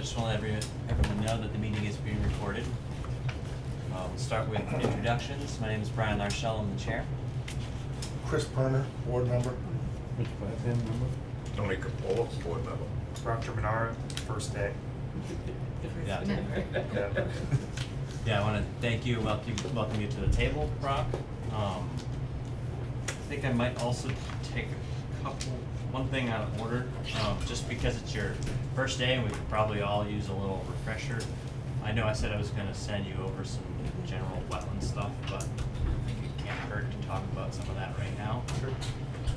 just want to let everyone know that the meeting is being recorded. We'll start with introductions. My name is Brian Larshell, I'm the chair. Chris Perner, board member. Which plan number? Tony Capola, board member. Roger Menara, first day. Yeah. Yeah. Yeah, I want to thank you, welcome you to the table, Brock. I think I might also take one thing out of order, just because it's your first day and we could probably all use a little refresher. I know I said I was going to send you over some general wetland stuff, but I think it can't hurt to talk about some of that right now. Sure.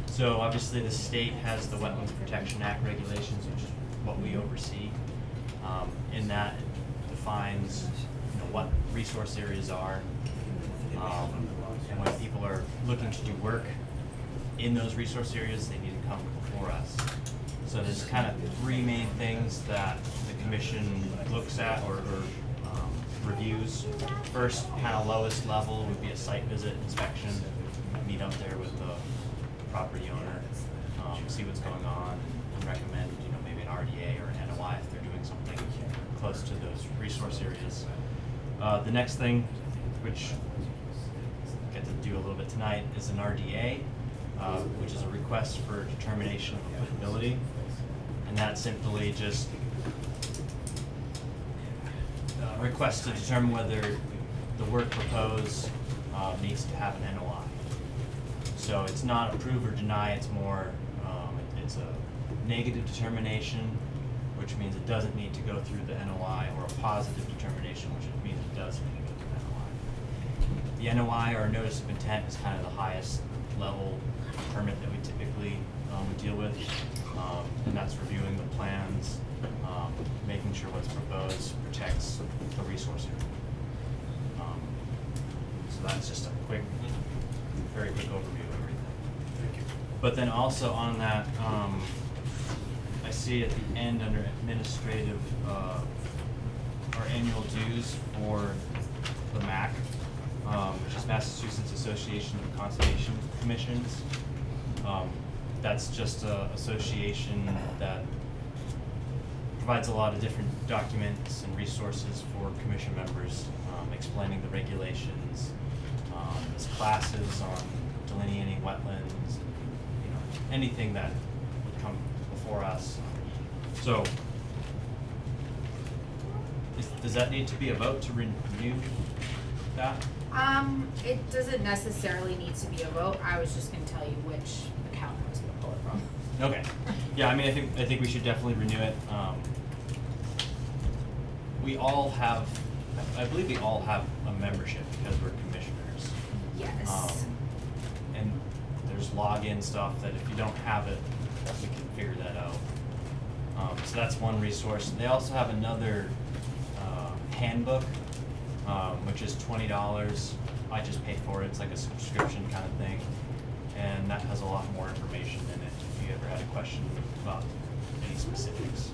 So obviously the state has the Wetlands Protection Act regulations, which is what we oversee. In that it defines what resource areas are, and when people are looking to do work in those resource areas, they need to come before us. So there's kind of three main things that the commission looks at or reviews. First, kind of lowest level would be a site visit inspection. Meet up there with the property owner, see what's going on, and recommend maybe an RDA or an NOI if they're doing something close to those resource areas. The next thing, which I get to do a little bit tonight, is an RDA, which is a request for determination of applicability, and that's simply just a request to determine whether the work proposed needs to have an NOI. So it's not approve or deny, it's more, it's a negative determination, which means it doesn't need to go through the NOI, or a positive determination, which means it does need to go through the NOI. The NOI, or notice of intent, is kind of the highest level permit that we typically would deal with, and that's reviewing the plans, making sure what's proposed protects the resource area. So that's just a very quick overview of everything. Thank you. But then also on that, I see at the end under administrative, our annual dues for the MAC, which is Massachusetts Association of Conservation Commissions. That's just an association that provides a lot of different documents and resources for commission members, explaining the regulations. There's classes on delineating wetlands, and, anything that would come before us. So, does that need to be a vote to renew that? It doesn't necessarily need to be a vote. I was just gonna tell you which account I was gonna pull it from. Okay. Yeah, I mean, I think we should definitely renew it. We all have, I believe we all have a membership because we're commissioners. Yes. And there's login stuff that if you don't have it, we can figure that out. So that's one resource. They also have another handbook, which is $20. I just pay for it. It's like a subscription kind of thing, and that has a lot more information in it if you ever had a question about any specifics.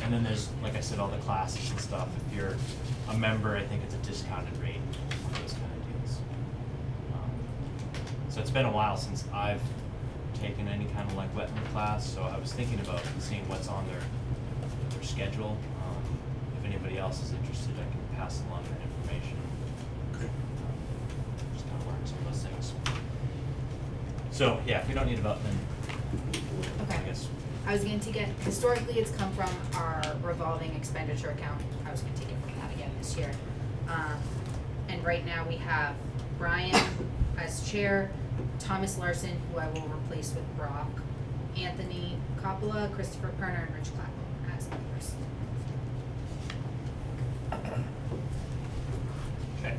And then there's, like I said, all the classes and stuff. If you're a member, I think it's a discounted rate on those kind of deals. So it's been a while since I've taken any kind of like wetland class, so I was thinking about seeing what's on their schedule. If anybody else is interested, I can pass along that information. Okay. Just kind of learn some of those things. So yeah, if we don't need a vote, then I Okay. guess. I was going to get, historically it's come from our revolving expenditure account. I was gonna take it from that again this year. And right now we have Brian as chair, Thomas Larson, who I will replace with Brock, Anthony Coppola, Christopher Perner, and Rich Clapple as members. Okay.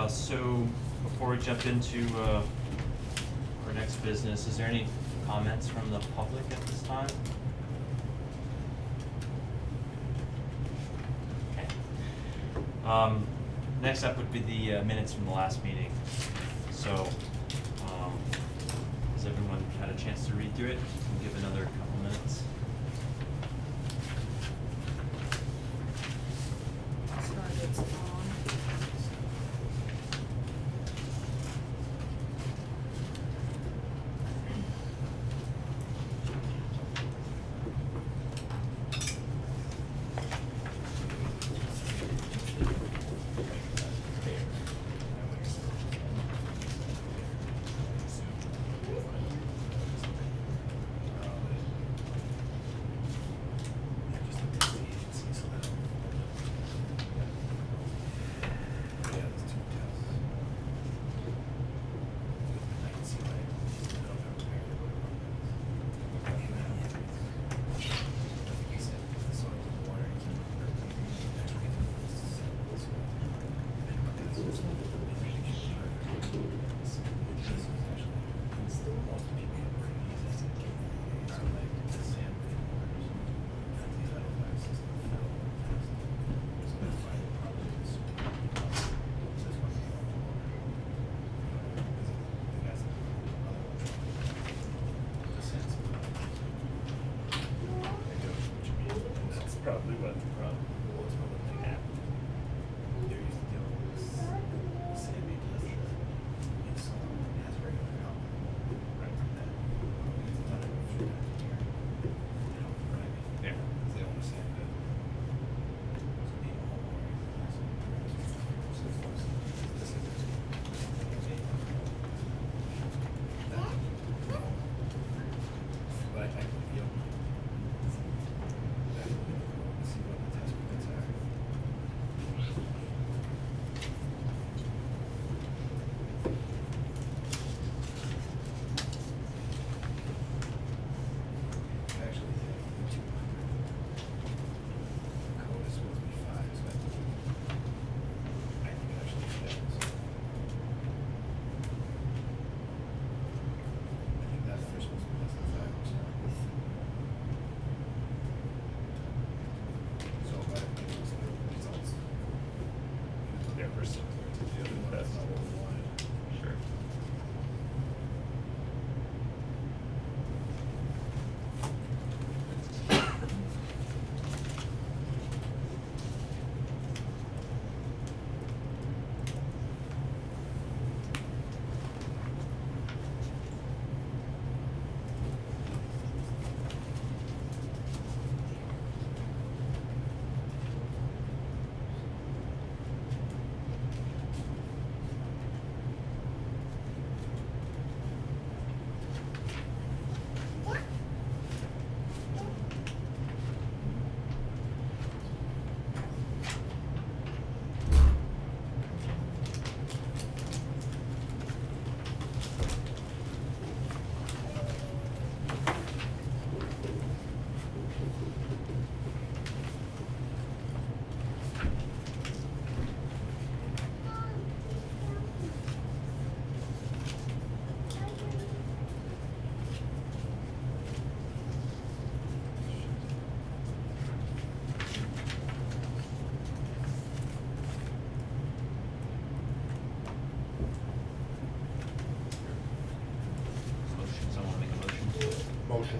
So before we jump into our next business, is there any comments from the public at this time? Okay. Next up would be the minutes from the last meeting. So, has everyone had a chance to read through it? We'll give another couple minutes. So it's on.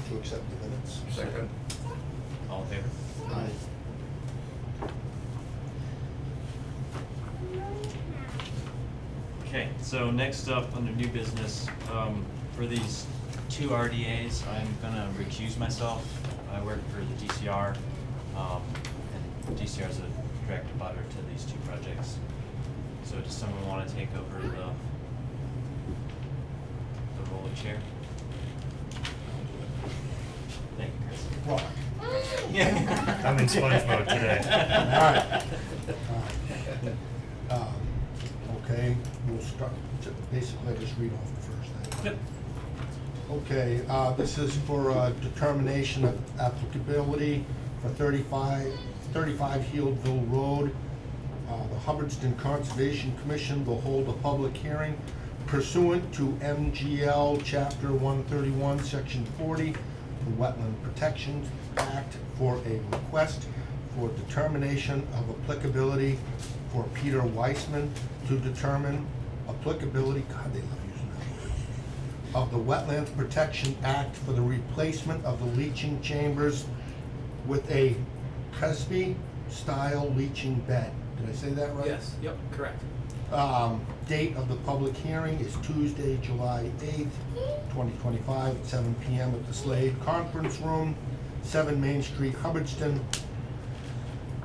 to accept the minutes. Second. All in favor? Aye. Okay, so next up, under new business, for these two RDAs, I'm gonna recuse myself. I work for the DCR, and DCR is a direct abutter to these two projects. So does someone wanna take over the role of chair? Thank you, Chris. Well, I'm in sponge mode today. all right. Okay, we'll start, basically just read off the first thing. Yep. Okay, this is for determination of applicability for 35 Healdville Road. The Hubbardston Conservation Commission will hold a public hearing pursuant to MGL Chapter 131, Section 40, the Wetland Protection Act, for a request for determination of applicability for Peter Weissman to determine applicability, God, they love using that word, of the Wetlands Protection Act for the replacement of the leaching chambers with a Presby-style leaching bed. Did I say that right? Yes, yep, correct. Date of the public hearing is Tuesday, July 8th, 2025, at 7 PM at the Slade Conference Room, 7 Main Street, Hubbardston.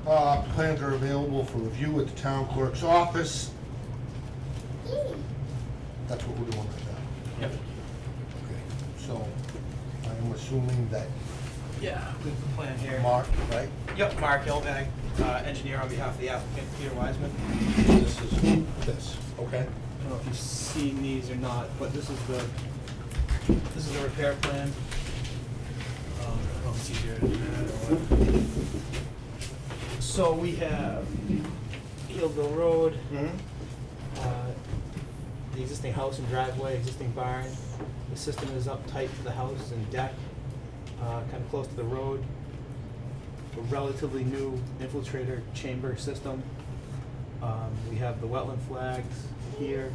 Plans are available for review at the town clerk's office. That's what we're doing right now. Yep. Okay, so I am assuming that Yeah, we have the plan here. Mark, right? Yep, Mark Hillbag, engineer on behalf of the applicant, Peter Wiseman. This is this, okay? I don't know if you've seen these or not, but this is the repair plan. I don't know if it's easier to do that or what. So we have Healdville Road, the existing house and driveway, existing barn. The system is up tight to the house and deck, kind of close to the road. A relatively new infiltrator chamber system. We have the wetland flags here,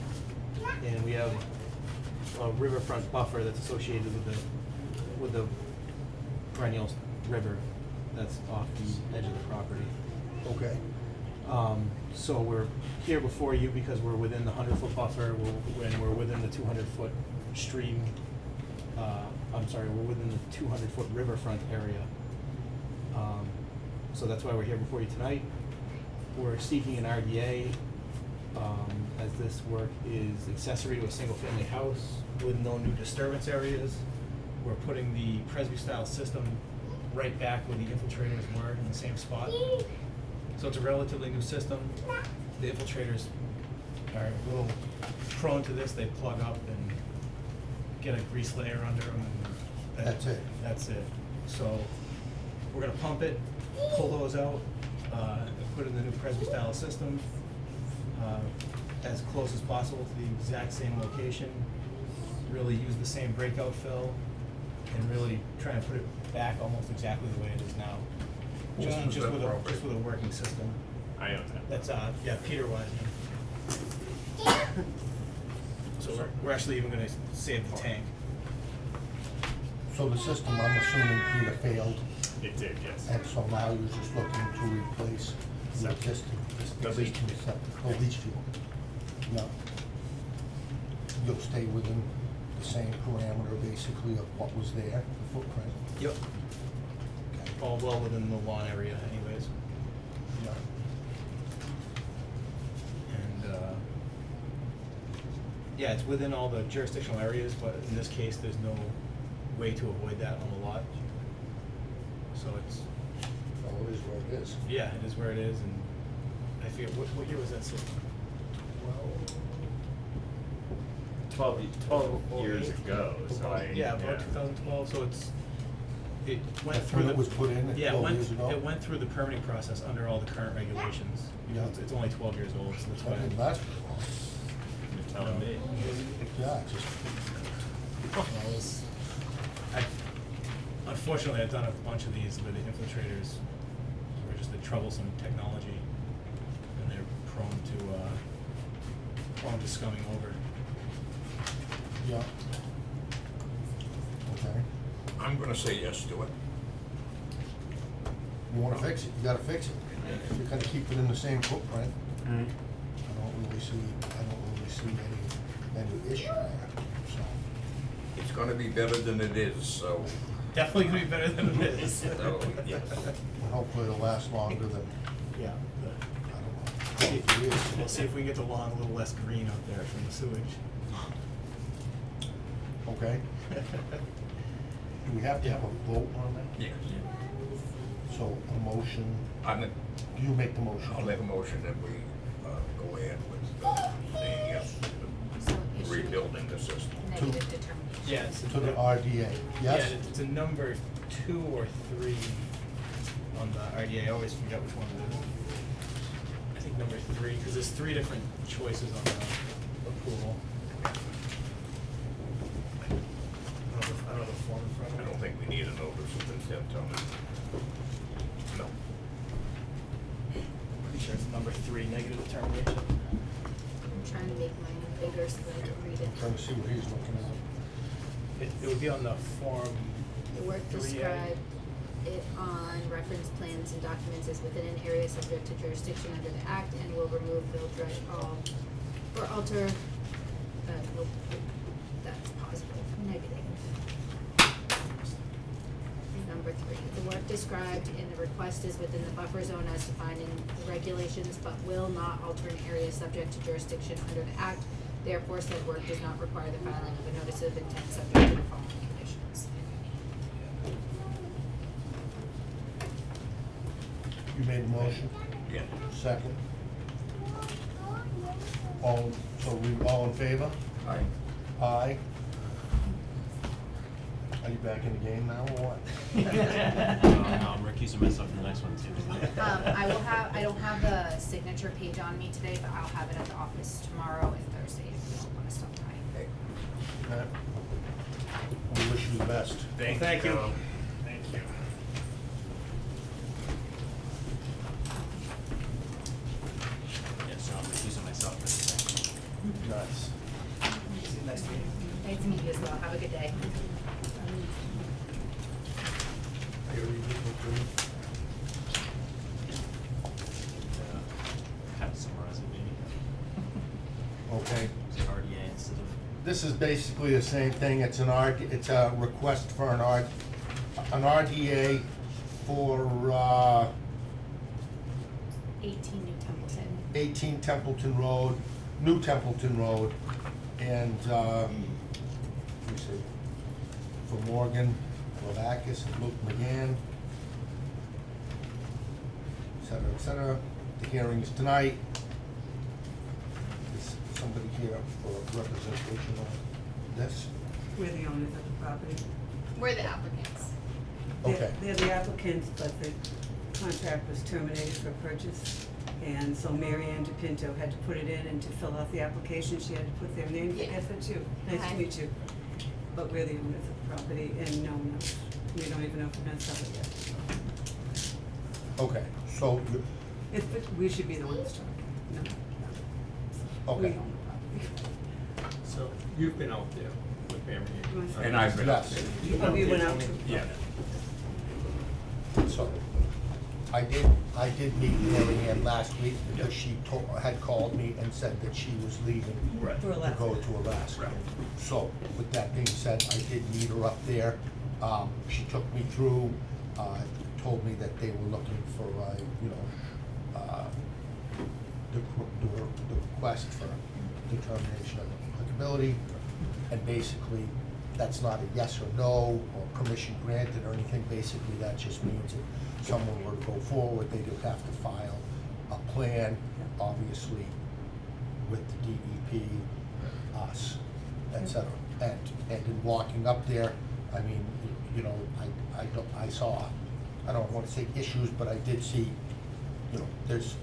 and we have a riverfront buffer that's associated with the perennial river that's off the edge of the property. Okay. So we're here before you because we're within the 100-foot buffer, and we're within the 200-foot stream, we're within the 200-foot riverfront area. So that's why we're here before you tonight. We're seeking an RDA, as this work is accessory to a single-family house with no new disturbance areas. We're putting the Presby-style system right back where the infiltrators were, in the same spot. So it's a relatively new system. The infiltrators are a little prone to this. They plug up and get a grease layer under them. And That's it. That's it. So we're gonna pump it, pull those out, and put in the new Presby-style system, as close as possible to the exact same location. Really use the same breakout fill, and really try and put it back almost exactly the way it is now. Who owns that property? Just with a working system. I own that. That's, Peter Wiseman. So we're actually even gonna save the tank. So the system, I'm assuming Peter failed, It did, yes. and so now you're just looking to replace the Septic. existing The leach. septic, oh, leach field. No. You'll stay within the same parameter basically of what was there, the footprint. Yep. Okay. All well within the lawn area anyways. Yeah. And, yeah, it's within all the jurisdictional areas, but in this case, there's no way to avoid that on the lot. So it's, So it is where it is. yeah, it is where it is, and I forget, what year was that system? 12 years ago, so I. Yeah, about 2012, so it went That's through when the. it was put in, Yeah, 12 years ago? it went through the permitting process under all the current regulations. Yeah. It's only 12 years old, so that's I why. didn't last very long. You're telling me. Yeah, it's just, Well, unfortunately, I've done a bunch of these where the infiltrators were just a troublesome technology, and they're prone to scumming over. yeah. Okay. I'm gonna say yes to it. You wanna fix it, you gotta fix it. You gotta keep it in the same footprint. Mm. I don't really see any issue there, so. It's gonna be better than it is, so, Definitely gonna be better than it is. so, yes. And hopefully it'll last longer than, Yeah. I don't know, 12 years. We'll see if we can get the lawn a little less green out there from the sewage. Okay, do we have to have a vote on that? Yes. So a motion, I'm, do you make the motion? I'll make a motion that we, go ahead with, saying yes So to issue rebuilding the system. negative determination. Yeah, it's To the RDA, yes? Yeah, it's a number 2 or 3 on the RDA. I always forget which one it is. I think number 3, because there's 3 different choices on the approval. I don't know the form in front of I me. don't think we need a notice of intent on it. No. Pretty sure it's number 3, negative determination. I'm trying to make mine bigger so that I can read it. Trying to see what he's looking at. It would be on the form. The work 3A. described it on reference plans and documents is within an area subject to jurisdiction under the act and will remove, build, dredge, all, or alter, nope, that's positive, negative. Number 3, the work described in the request is within the buffer zone as defined in the regulations, but will not alter an area subject to jurisdiction under the act. Therefore, said work does not require the filing of a notice of intent subject to the following conditions. You made the motion, Yes. second? All, so we, all in favor? Aye. Aye. Are you back in the game now, or what? No, I'm recusing myself from the next one too. I don't have the signature page on me today, but I'll have it at the office tomorrow and Thursday if you don't wanna stop by. Okay. Matt? We wish you the best. Thank you. Thank you. Yeah, so I'm recusing myself for this thing. Nice. Nice to meet you. Nice to meet you as well, have a good day. I gotta read this one too. Have to summarize it maybe. Okay. It's RDA instead of. This is basically the same thing, it's it's a request for an RDA for, 18 New Templeton. 18 Templeton Road, New Templeton Road, and, let me see, for Morgan Lavakis and Luke McGann, et cetera, et cetera. The hearing is tonight. Is somebody here for representation on this? We're the owners of the property. We're the applicants. Okay. They're the applicants, but the contract was terminated for purchase. And so Mary Ann DePinto had to put it in, and to fill out the application, she had to put their name. Yeah. Yes, that's you. Nice Hi. to meet you. But we're the owners of the property, and no one knows. We don't even know if we're gonna sell it yet. Okay, so, We should be the ones talking, no. okay. We own the property. So you've been out there with Mary Ann? And I've been out Yes. there. But we went out to. Yeah. So, I did meet Mary Ann last week because she had called me and said that she was leaving Right. For to Alaska. go to Alaska. Right. So, with that being said, I did meet her up there. She took me through, told me that they were looking for, the request for determination of applicability. And basically, that's not a yes or no, or permission granted or anything. Basically, that just means if someone were to go forward, they do have to file a plan, obviously, with the DEP, us, et cetera. And in walking up there, I mean, I saw, I don't wanna say issues, but I did see, there's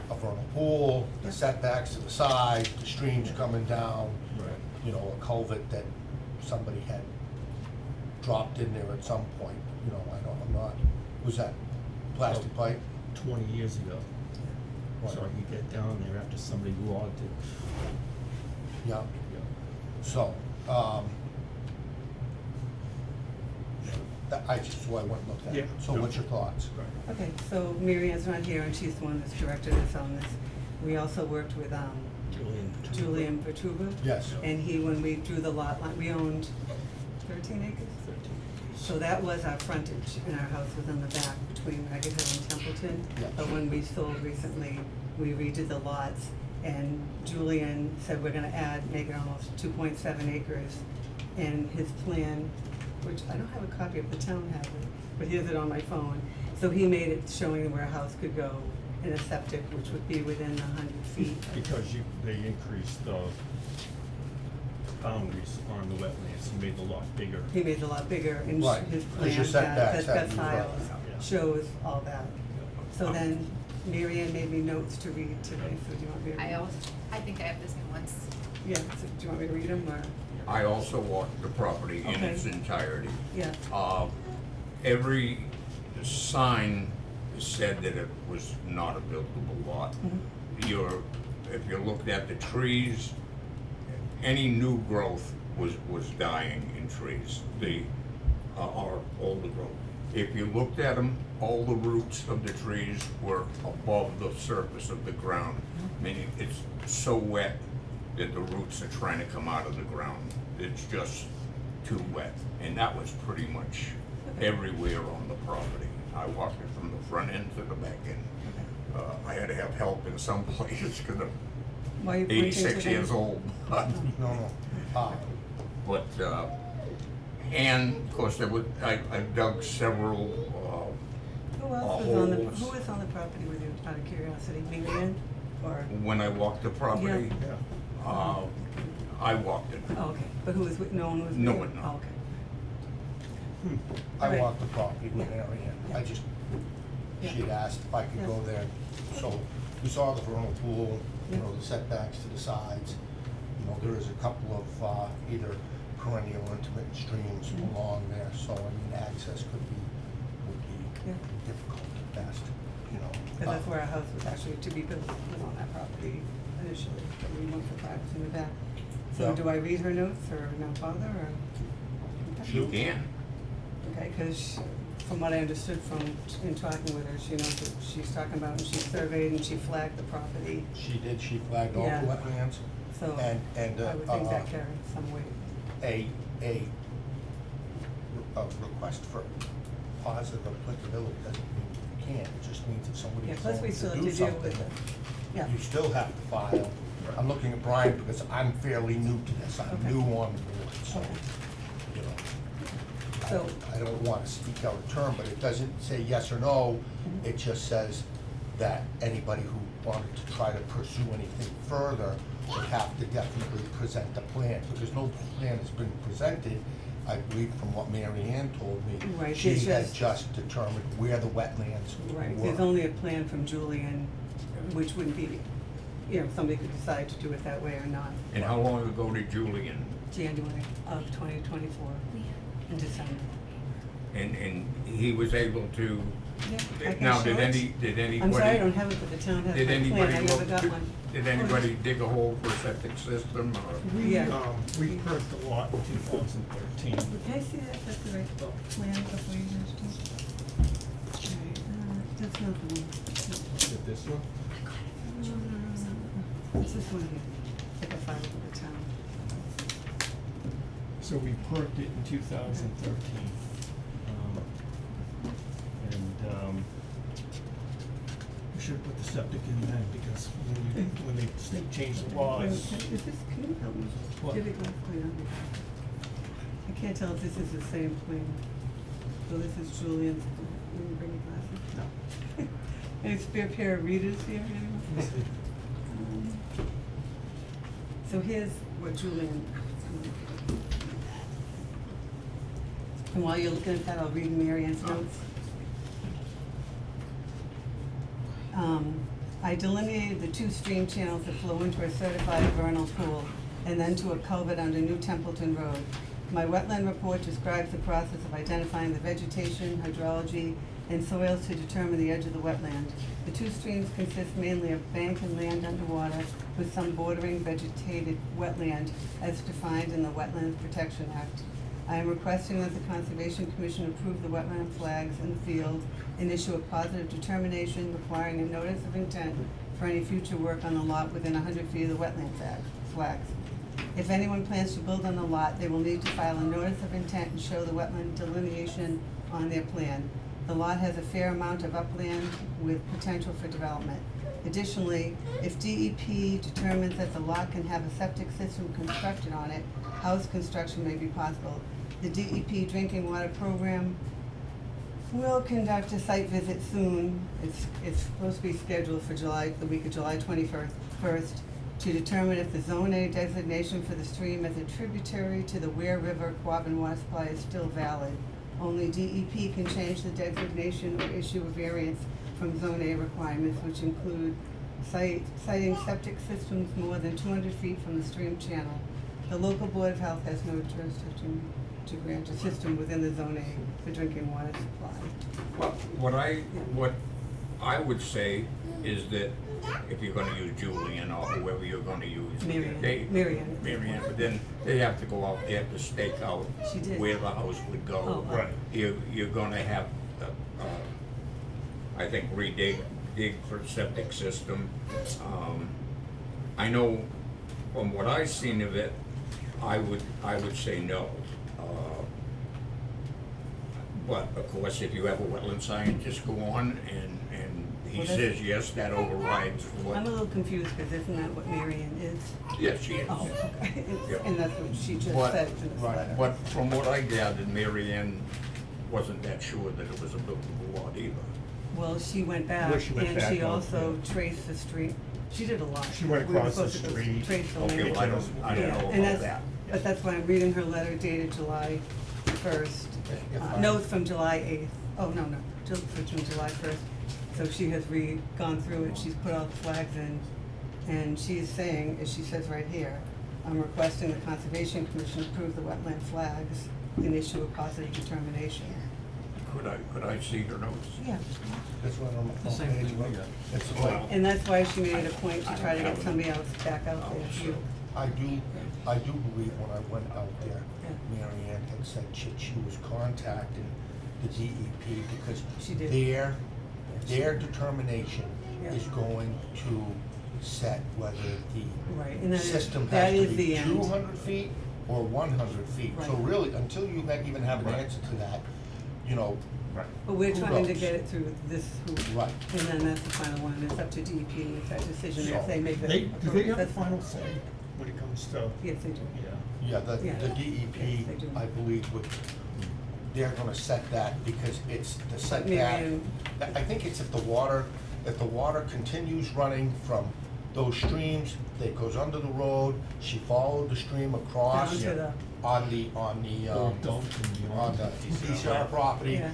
a vernal pool, the setbacks to the side, the streams coming down, Right. a culvert that somebody had dropped in there at some point, I'm not, was that plastic pipe? 20 years ago. Right. So I could get down there after somebody logged it. Yeah, Yeah. so, I just, so I went and looked at it. Yeah. So what's your thoughts? Okay, so Mary Ann's not here, and she's the one that's directed us on this. We also worked with, Julian Vitruva. Yes. And he, when we drew the lot line, we owned 13 acres? So that was our frontage, and our house was in the back between Ragged Hill and Templeton. Yeah. But when we sold recently, we redid the lots, and Julian said we're gonna make it almost 2.7 acres. And his plan, which I don't have a copy of, the town has it, but he has it on my phone. So he made it showing where a house could go in a septic, which would be within 100 feet. Because they increased the boundaries on the wetlands, you made the lot bigger. He made it a lot bigger, and Right, his 'cause plan your setbacks that's have got to be files, right. shows all that. So then, Mary Ann made me notes to read today, so do you want me to read? I think I have the same ones. Yeah, so do you want me to read them, or? I also walked the property in its Okay. entirety. Yeah, Every sign said that it was not a buildable lot. Mhm. If you looked at the trees, any new growth was dying in trees, or older growth. If you looked at them, all the roots of the trees were above the surface of the ground, meaning it's so wet that the roots are trying to come out of the ground. It's just too wet, and that was pretty much everywhere on the property. I walked it from the front end to the back end. I had to have help in some places because I'm why are you pointing to 86 them? years old. No. But, and of course, I dug several, Who else was on the, holes. who was on the property with you, out of curiosity, Mary Ann, or? when I walked the property, Yeah. I walked it. Oh, okay, but who was with, no one was with you? No one, no. Oh, okay. I Right. walked the property with Mary Ann. I just, she had asked if I could go there. So we saw the vernal pool, the setbacks to the sides. There is a couple of either perennial or intermittent streams along there, so access would be difficult at best, Because that's where our house was actually to be built, was on that property initially, but we went for privacy in the back. So Yeah. do I read her notes, or no bother, or? You can. Okay, because from what I understood in talking with her, she knows what she's talking about, and she surveyed and she flagged the property, She flagged all Yeah. the wetlands, so and I would think that carries some weight. a request for positive applicability doesn't mean you can't, it just means if somebody Yeah, is plus we going still to have do to deal something, with it. Yeah, you still have to file. I'm looking at Brian because I'm fairly new to this, I'm Okay. new on the board, so, Okay. you know. So- I don't want to speak out of turn, but it doesn't say yes or no, it just says that anybody who wanted to try to pursue anything further would have to definitely present a plan, because no plan has been presented. I believe from what Mary Ann told me, Right, she there's had just- just determined where the wetlands were. right, there's only a plan from Julian, which wouldn't be, somebody could decide to do it that way or not. And how long ago did Julian, January of 2024, in December. and he was able to, Yeah, I can now, show did it. anybody? I'm sorry, I don't have it, but the town has my Did plan, anybody I never look, got one. did anybody dig a hole for a septic system, or? Yeah. We perked the lot in 2013. Can I see that, that's the right plan before you guys do? Alright, that's not the one. Is it this one? It's this one here, like a file for the town. So we perked it in 2013. We should have put the septic in then, because when the state changed the laws. Is this, can you help me? What? Did it go clean? I can't tell if this is the same plan. So this is Julian's, can you bring your glasses? No. Any spare pair of readers here, anyone? So here's what Julian. And while you're looking at that, I'll read Mary Ann's notes. I delineated the 2 stream channels that flow into a certified vernal pool and then to a culvert under New Templeton Road. My wetland report describes the process of identifying the vegetation, hydrology, and soils to determine the edge of the wetland. The 2 streams consist mainly of bank and land underwater with some bordering vegetated wetland as defined in the Wetlands Protection Act. I am requesting that the Conservation Commission approve the wetland flags in the field and issue a positive determination requiring a notice of intent for any future work on the lot within 100 feet of the wetland flags. If anyone plans to build on the lot, they will need to file a notice of intent and show the wetland delineation on their plan. The lot has a fair amount of upland with potential for development. Additionally, if DEP determines that the lot can have a septic system constructed on it, house construction may be possible. The DEP drinking water program will conduct a site visit soon. It's supposed to be scheduled for the week of July 21st, to determine if the Zone A designation for the stream as a tributary to the Ware River Quabbin water supply is still valid. Only DEP can change the designation or issue a variance from Zone A requirements, which include citing septic systems more than 200 feet from the stream channel. The local Board of Health has no jurisdiction to grant a system within the Zone A for drinking water supply. Well, what I would say is that if you're gonna use Julian or whoever you're gonna use. Marianne. Marianne, but then they have to go out, they have to stake out She did. where the house would go. Oh, right. You're gonna have, I think, dig for septic system. I know from what I've seen of it, I would say no. But of course, if you have a wetland scientist go on and he Well, that's- says, yes, that overrides what. I'm a little confused, because isn't that what Marianne is? Yes, she is. Oh, okay. Yeah. And that's what she just But- said in this letter. But from what I gathered, Mary Ann wasn't that sure that it was a buildable lot either. Well, she went back, Well, she went and back she on, also yeah. traced the street. She did a lot. She went We were across the supposed to go street. trace the Okay, land. well, I don't Yeah, know and about that's- that. But that's why I'm reading her letter dated July 1st. If I- No, it's from July 8th. Oh, no, it's from July 1st. So she has gone through it, she's put all the flags in, and she is saying, as she says right here, I'm requesting the Conservation Commission approve the wetland flags and issue a positive determination. Could I see her notes? Yeah. That's what I'm. The same thing we got. It's Well, like, And that's why she made it a point I to try to don't get have somebody else back out Oh, there. sure. I do believe when I went out there, Mary Ann had said she was contacting the DEP because She did. their determination Yeah. is going to set whether Right, and the that is- system that has is to the be end. 200 feet or 100 feet. So Right. really, until you even have an Right. answer to that, you know, But we're Who trying to knows? get it through this hoop. Right. And then that's the final one, it's up to DEP to make that decision if So, they make that. Do they have the that's- final say when it comes to, Yes, they do. yeah? yeah, the Yeah. DEP, Yes, they do. I believe they're gonna set that because it's the setback. Marianne- I think it's if the water continues running from those streams, that goes under the road, she followed the stream across. Down to the- On the, Old dump and beyond. on the DCR property Yeah.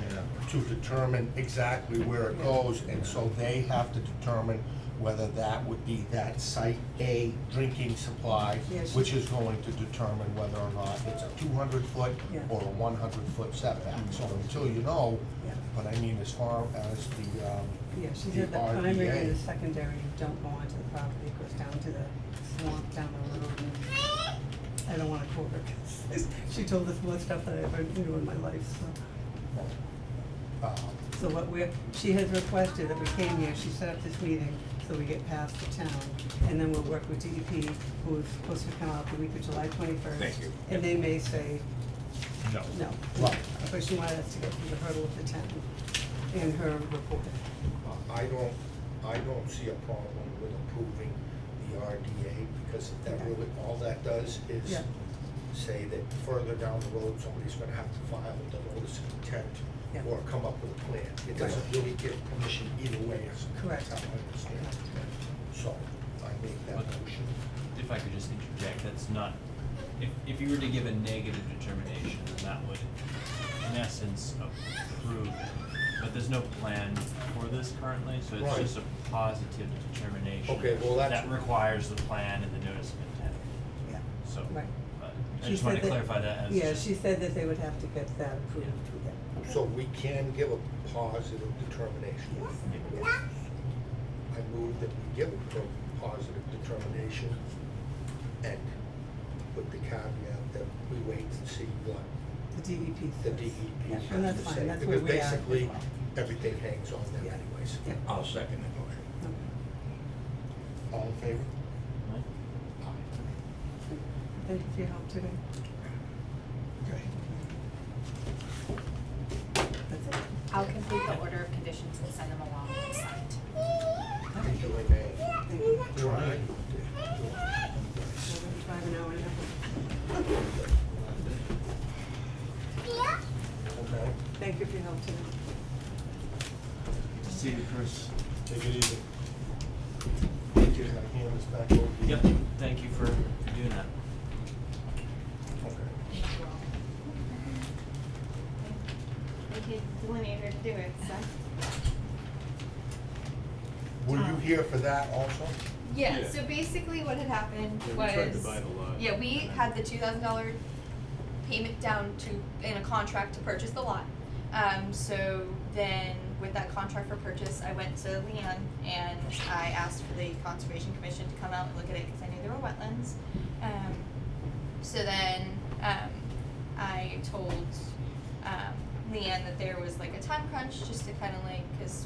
to determine exactly where it goes, and so they have to determine whether that would be that site A drinking supply, Yeah, she- which is going to determine whether or not it's a 200-foot Yeah. or a 100-foot setback. So until you know, Yeah. but I mean, as far as Yeah, she the said the primary and the RDA. secondary don't go onto the property, it goes down to the swamp down the road. And I don't wanna quote her, 'cause she told us more stuff than I ever knew in my life, so. So she has requested that we came here, she set up this meeting, so we get past the town, and then we'll work with DEP, who is supposed to come out the week of July 21st. Thank you. And they may say No. no. Right. But she wanted us to get through the hurdle of the town in her report. I don't see a problem with approving the RDA, because if that Okay. really, all that does is Yeah. say that further down the road, somebody's gonna have to file the notice of intent Yeah. or come up with a plan. It doesn't really give permission either way, is Correct. how I understand it. So, I make that motion. If I could just interject, that's not, if you were to give a negative determination, then that would, in essence, approve it. But there's no plan for this currently, so it's Right. just a positive determination. Okay, well, that's- That requires the plan and the notice of intent, Yeah. so. Right. But I She just wanted said to clarify that as. Yeah, she said that they would have to get that approved, yeah. So we can give a positive determination. I move that we give a positive determination and with the caveat that we wait to see what The DEP the says. DEP. Yeah, says and that's the fine, same, that's where we are as Because basically, well. everything hangs on them Yeah. anyways. Yeah. I'll second the motion. Okay. All in favor? Thank you for your help today. Okay. That's it. I'll complete the order of conditions and send them along and signed. Thank you, Renee. Thank you. You're right. I'm gonna drive an hour and a half. Okay, Thank you for your help today. See you, Chris. take it easy. Thank you. Can I hand this back over to you? Yep, thank you for doing that. Okay. They gave delineator to do it, so. Were you here for that also? Yeah, Yeah. so basically what had happened Yeah, we was. tried to buy the lot. Yeah, we had the $2,000 payment down to, in a contract to purchase the lot. So then with that contract for purchase, I went to Leanne and I asked for the Conservation Commission to come out and look at it because I knew there were wetlands. So then, I told, Leanne that there was like a time crunch just to kind of like, cause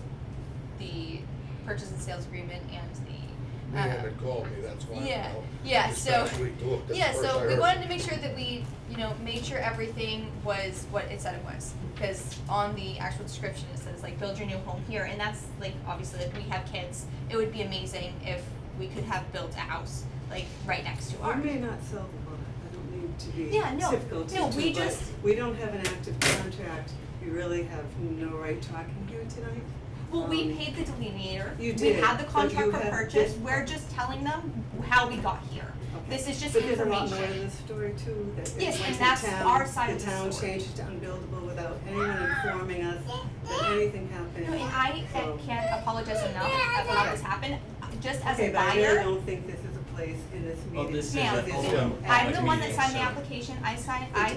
the purchase and sales agreement and the, Leanne had called me, that's why I yeah, know. yeah, This so, past week, look, that's yeah, the first so I we heard. wanted to make sure that we, you know, made sure everything was what it said it was. Because on the actual description, it says like, build your new home here, and that's like, obviously, like, we have kids. It would be amazing if we could have built a house, like, right next to ours. We may not sell the lot, I don't mean to be Yeah, no, typical to no, you, we but just- we don't have an active contract, we really have no right talking here tonight. Well, we Um, paid the delineator. You We did, had the but contract you for have purchase. this- We're just telling them how we got here. Okay. This is just But there's a information. lot more to this story too, that Yes, it and went to that's the town, our side of the town story. changed it to unbuildable without anyone informing us that anything happened. No, and I So- can't apologize enough of how this happened. Just as Okay, a but I really buyer, don't think this is a place in this meeting. Well, this is Ma'am, an There's open no I'm the act- one that meeting, signed the so- application, I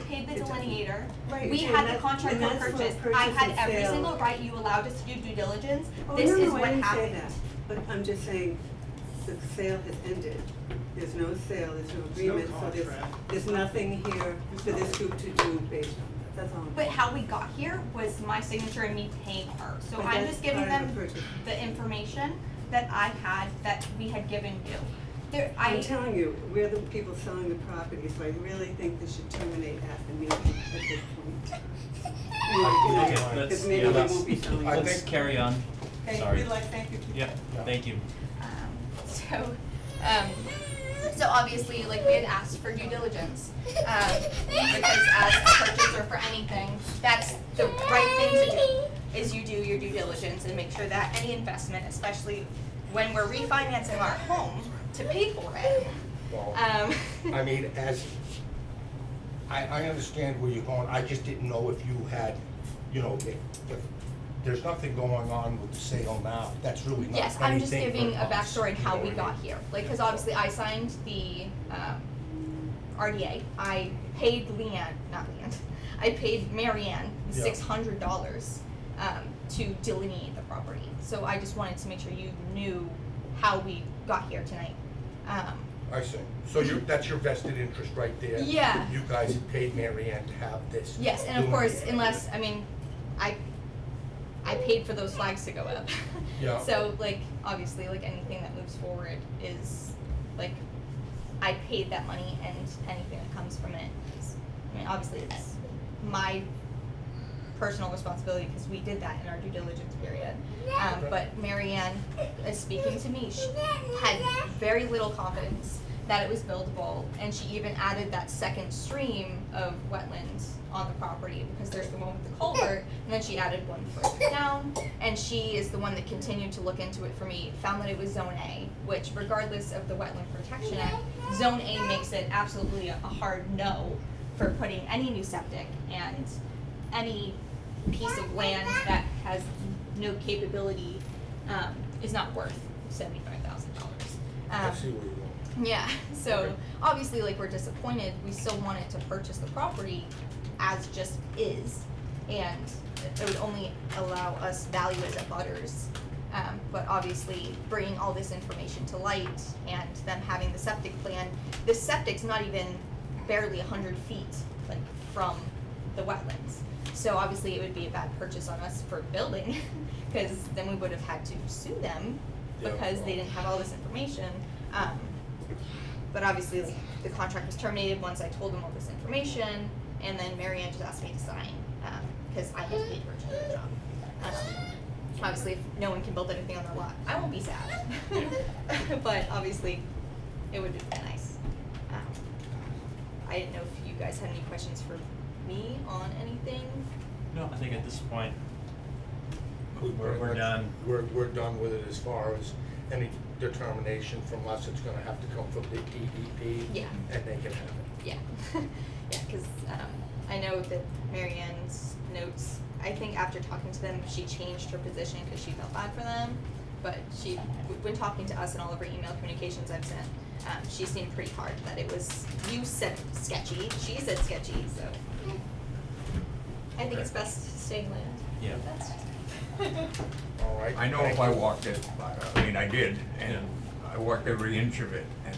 paid the It doesn't- delineator. Right, We and had the that- contract and for that's for purchase, purchase I had and every sale. single right, you allowed us to do due diligence, Oh, this no, is no, what I didn't say happened. that, but I'm just saying, the sale has ended. There's no sale, there's no agreement, so there's nothing here for this group to do based on that, that's all. But how we got here was my signature and me paying her, so But I'm that's just giving part of them the purchase. the information that I had, that we had given you. There, I'm telling you, we're the people selling the property, so I really think this should terminate at the meeting at this point. Okay, Because let's, maybe yeah, we let's, won't be selling. I it. let's think- carry on. Okay, Sorry. good luck, thank you. Yep, thank you. So obviously, like, we had asked for due diligence, because as a purchaser for anything, that's the right thing to do, is you do your due diligence and make sure that any investment, especially when we're refinancing our home to pay for it, Well, um, I mean, I understand where you're going, I just didn't know if you had, you know, if there's nothing going on with the sale now, that's really not yes, I'm just anything giving for a us, backstory on you how know we what I got mean? here, like, cause obviously I signed the, RDA, I paid I paid Marianne Yeah. $600, to delineate the property, so I just wanted to make sure you knew how we got here tonight. I see, so that's your vested interest right there? Yeah. You guys had paid Mary Ann to have this? Yes, and of course, delineated. unless, I mean, I paid for those flags to go up. Yeah. So, like, obviously, like, anything that moves forward is, like, I paid that money and anything that comes from it is, I mean, obviously, it's my personal responsibility because we did that in our due diligence period. But Mary Ann is speaking to me, she had very little confidence that it was buildable, and she even added that second stream of wetlands on the property because there's the one with the culvert, and then she added one further down, and she is the one that continued to look into it for me, found that it was Zone A, which regardless of the Wetland Protection Act, Zone A makes it absolutely a hard no for putting any new septic and any piece of land that has no capability, is not worth $75,000. I see where you're going. Yeah, so Okay. obviously, like, we're disappointed, we still wanted to purchase the property as just is, and it would only allow us value as abutters. But obviously, bringing all this information to light and them having the septic plan, the septic's not even barely 100 feet, like, from the wetlands. So obviously it would be a bad purchase on us for building, because then we would have had to sue them Yeah. because they didn't have all this information. But obviously like, the contract was terminated once I told them all this information, and then Mary Ann just asked me to sign, because I had to pay for the job. Obviously, if no one can build anything on their lot, I won't be sad. But obviously, it would be nice. I didn't know if you guys had any questions for me on anything. No, I think at this point, we're done. We're done with it as far as any determination from us. It's gonna have to come from the DEP. Yeah. And they can have it. Yeah, yeah, because I know that Mary Ann's notes, I think after talking to them, she changed her position because she felt bad for them. But she, when talking to us and all of her email communications I've sent, she seemed pretty hard that it was, you said sketchy, she said sketchy, so. I think it's best to stay land. Yeah. All right. I know if I walked it, I mean, I did, and I walked every inch of it, and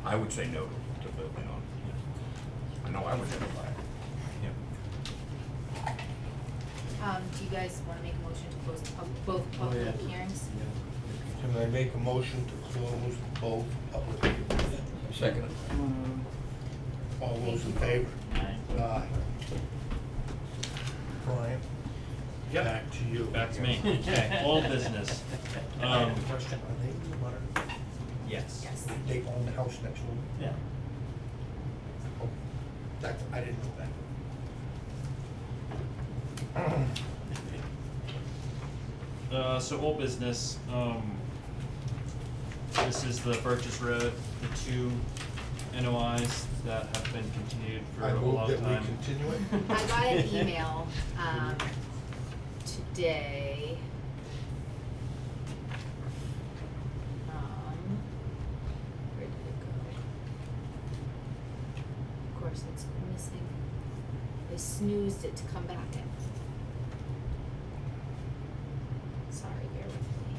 I would say no to building on it. I know I would never buy it. Yeah. Do you guys wanna make a motion to close the both public hearings? Can I make a motion to close both public hearings? Second. All those in favor? Aye. Aye. Brian? Yep. Back to you. Back to me. Okay, old business. I have a question. Are they in the butter? Yes. Yes. They own the house next door? Yeah. Oh, that's, I didn't know that. So old business, this is the Burgess Road, the two NOIs that have been continued for I a move long that time. we continue it. I got an email, today. Where did it go? Of course, it's missing. They snoozed it to come back in. Sorry, bear with me.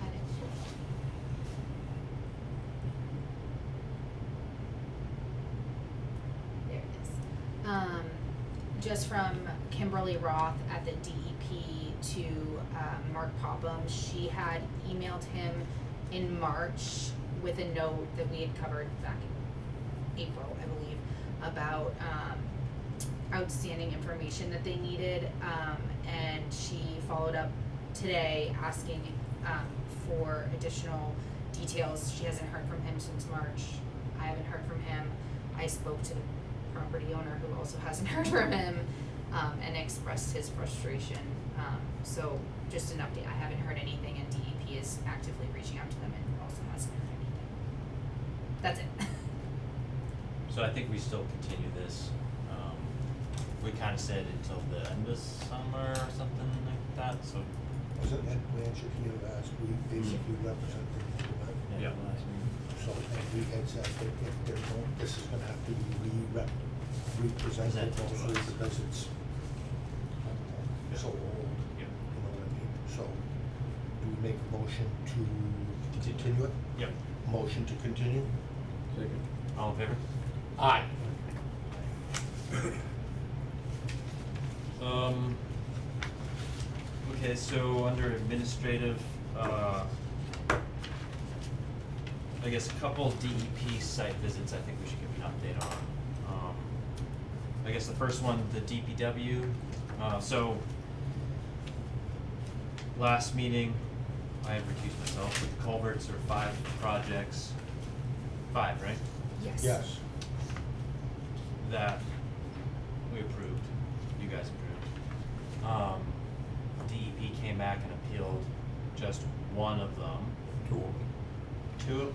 I had it. There it is. Just from Kimberly Roth at the DEP to Mark Popham, she had emailed him in March with a note that we had covered back in April, I believe, about outstanding information that they needed, and she followed up today asking for additional details. She hasn't heard from him since March. I haven't heard from him. I spoke to the property owner who also hasn't heard from him, and expressed his frustration. So just an update, I haven't heard anything, and DEP is actively reaching out to them and also hasn't heard anything. That's it. So I think we still continue this. We kinda said until the end of summer or something like that, so. Wasn't Ed Blanchard here last week, basically representing the event? Yeah. So, and we had said that if there's no, this is gonna have to be represented Presented to mostly us. because it's, I don't know, so old, Yeah. you know what I mean? So, do we make a motion to continue it? Yep. Motion to continue? Second. All in favor? Aye. Okay, so under administrative, I guess a couple DEP site visits I think we should give an update on. I guess the first one, the DPW, so last meeting, I had recused myself, with the culverts, there were 5 projects, 5, right? Yes. Yes. That we approved, you guys approved. DEP came back and appealed just one of them. 2 of them. 2?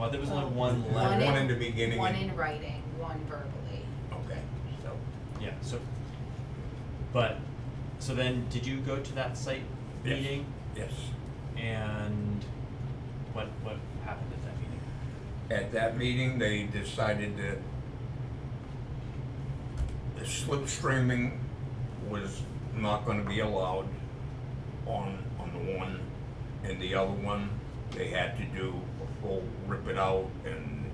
Well, there was only one One letter. in the beginning One and- in writing, one verbally. Okay, so, Yeah, so, but, so then, did you go to that site Yes. meeting? yes. And what happened at that meeting? At that meeting, they decided that slipstreaming was not gonna be allowed on the one, and the other one, they had to do a full rip it out and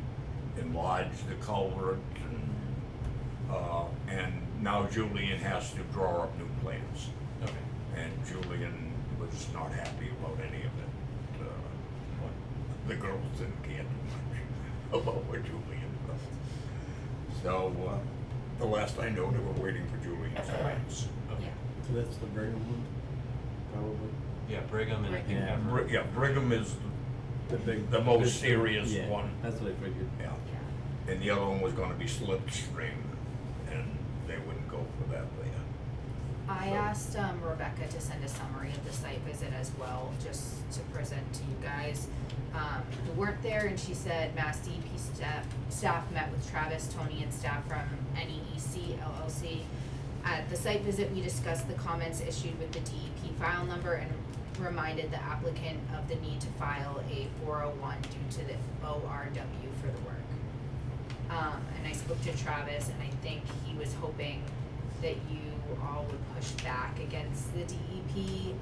enlarge the culvert and now Julian has to draw up new plans. Okay. And Julian was not happy about any of it. But the girls didn't care too much about what Julian does. So, the last I know, they were waiting for Julian's plans. Okay. Yeah. So that's the Brigham one, probably? Yeah, Brigham and I think Yeah. Everett. Yeah, Brigham is The big. the most big- serious yeah, one. That's what I figured. Yeah. Yeah. And the other one was gonna be slipstream, and they wouldn't go for that there. I asked Rebecca to send a summary of the site visit as well, just to present to you guys who weren't there, and she said Mass DEP staff met with Travis, Tony, and staff from NEEC LLC. At the site visit, we discussed the comments issued with the DEP file number and reminded the applicant of the need to file a 401 due to the ORW for the work. And I spoke to Travis, and I think he was hoping that you all would push back against the DEP.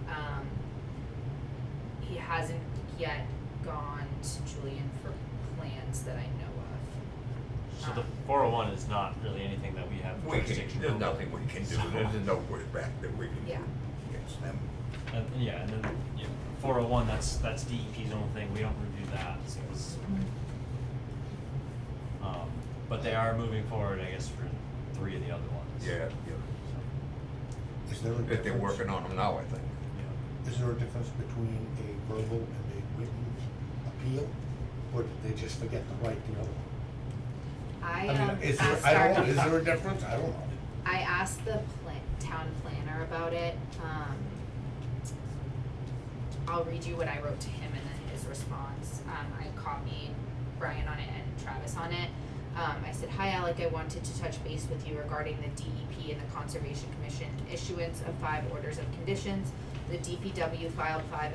He hasn't yet gone to Julian for plans that I know of. So the 401 is not really anything that we have We can, jurisdiction there's over. nothing we can do, So- there's no pushback that we can do Yeah. against them. And yeah, and then, yeah, 401, that's DEP's own thing, we don't review that, so it's, but they are moving forward, I guess, for 3 of the other ones. Yeah, So, Is there a that they're difference? working on them now, I think. yeah. Is there a difference between a verbal and a written appeal? Or did they just forget to write the other one? I mean, is there, asked I don't know, our- is there a difference? I don't know. I asked the town planner about it. I'll read you what I wrote to him and then his response. I copied Brian on it and Travis on it. I said, "Hi Alec, I wanted to touch base with you regarding the DEP and the Conservation Commission issuance of 5 orders of conditions. The DPW filed 5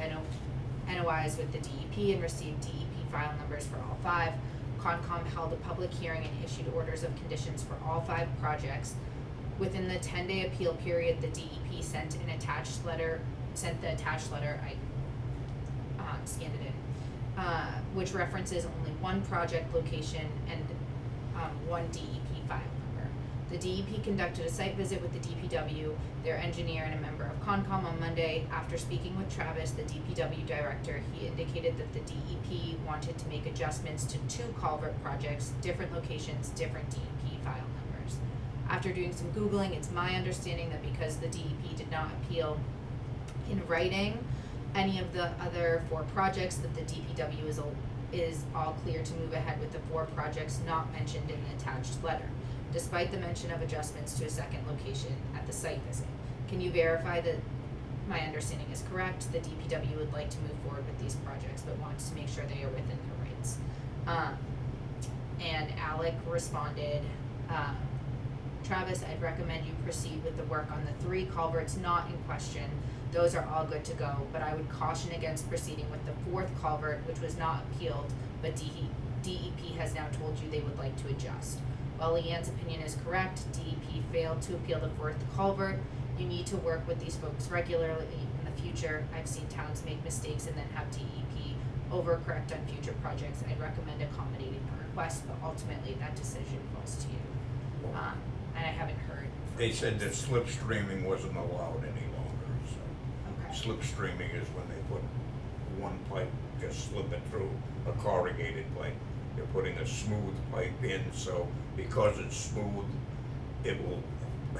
NOIs with the DEP and received DEP file numbers for all 5. Concom held a public hearing and issued orders of conditions for all 5 projects. Within the 10-day appeal period, the DEP sent the attached letter, I scanned it in, which references only 1 project location and 1 DEP file number. The DEP conducted a site visit with the DPW, their engineer, and a member of Concom on Monday. After speaking with Travis, the DPW director, he indicated that the DEP wanted to make adjustments to 2 culvert projects, different locations, different DEP file numbers. After doing some Googling, it's my understanding that because the DEP did not appeal in writing any of the other 4 projects, that the DPW is all clear to move ahead with the 4 projects not mentioned in the attached letter, despite the mention of adjustments to a second location at the site visit. Can you verify that my understanding is correct? The DPW would like to move forward with these projects, but wants to make sure they are within their rights. And Alec responded, Travis, I'd recommend you proceed with the work on the 3 culverts not in question. Those are all good to go, but I would caution against proceeding with the 4th culvert, which was not appealed, but DEP has now told you they would like to adjust. While Leanne's opinion is correct, DEP failed to appeal the 4th culvert. You need to work with these folks regularly in the future. I've seen towns make mistakes and then have DEP overcorrect on future projects. I'd recommend accommodating the request, but ultimately that decision falls to you. And I haven't heard. from They said that Travis. slipstreaming wasn't allowed any longer, so. Okay. Slipstreaming is when they put one pipe, just slip it through a corrugated pipe. They're putting a smooth pipe in, so because it's smooth, it will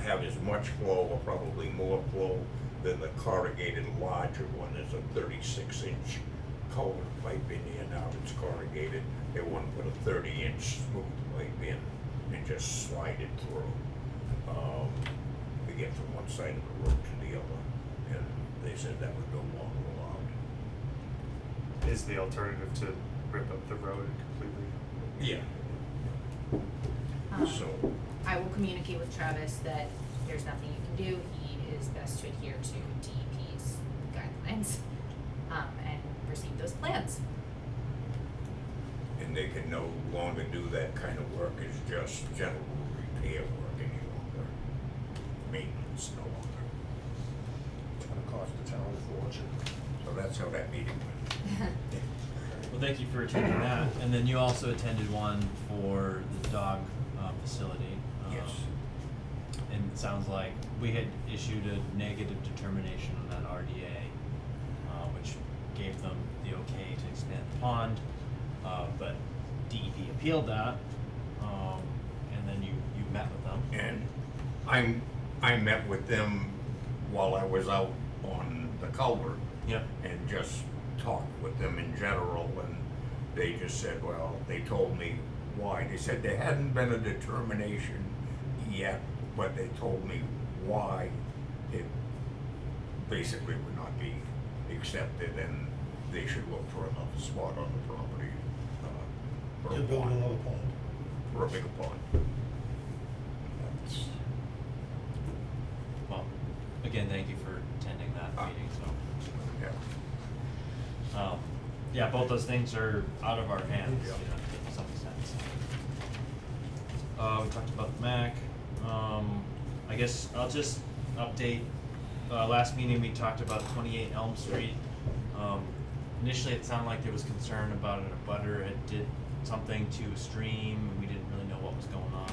have as much flow, or probably more flow, than the corrugated larger one. There's a 36-inch culvert pipe in here now, it's corrugated. They want to put a 30-inch smooth pipe in and just slide it through. To get from one side of the road to the other, and they said that was no longer allowed. Is the alternative to rip up the road completely? Yeah. Um, So, I will communicate with Travis that there's nothing you can do. He is best to adhere to DEP's guidelines, and receive those plans. and they can no longer do that kind of work, it's just general repair work any longer. maintenance no longer. It's gonna cost the town a fortune. So that's how that meeting went. Well, thank you for attending that, and then you also attended one for the dog, facility. Yes. And it sounds like we had issued a negative determination on that RDA, which gave them the okay to expand the pond, but DEP appealed that, and then you met with them. And I met with them while I was out on the culvert. Yep. And just talked with them in general, and they just said, well, they told me why. They said there hadn't been a determination yet, but they told me why it basically would not be accepted, and they should look for another spot on the property, for a To build pond, another pond. for a bigger pond. That's, Well, again, thank you for attending that meeting, so. yeah. Yeah, both those things are out of our hands, Yeah. you know, to some extent, so. We talked about the MAC, I guess I'll just update, last meeting we talked about 28 Elm Street. Initially it sounded like there was concern about an abutter had did something to a stream, and we didn't really know what was going on.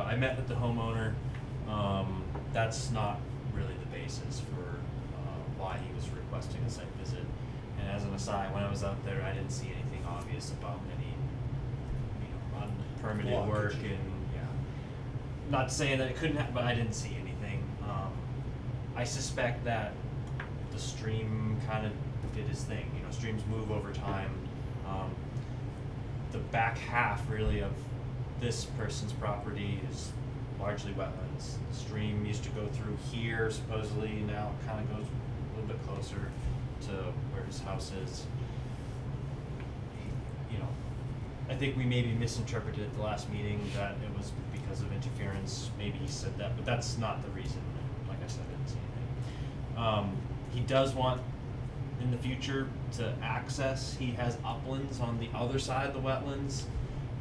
I met with the homeowner, that's not really the basis for, why he was requesting a site visit. And as an aside, when I was out there, I didn't see anything obvious about any, unpermitted Blockage. work and, yeah. Not saying that it couldn't happen, but I didn't see anything. I suspect that the stream kind of did his thing, streams move over time. The back half really of this person's property is largely wetlands. The stream used to go through here supposedly, now it kind of goes a little bit closer to where his house is. I think we maybe misinterpreted at the last meeting that it was because of interference. Maybe he said that, but that's not the reason. Like I said, I didn't see anything. He does want in the future to access. He has uplands on the other side of the wetlands,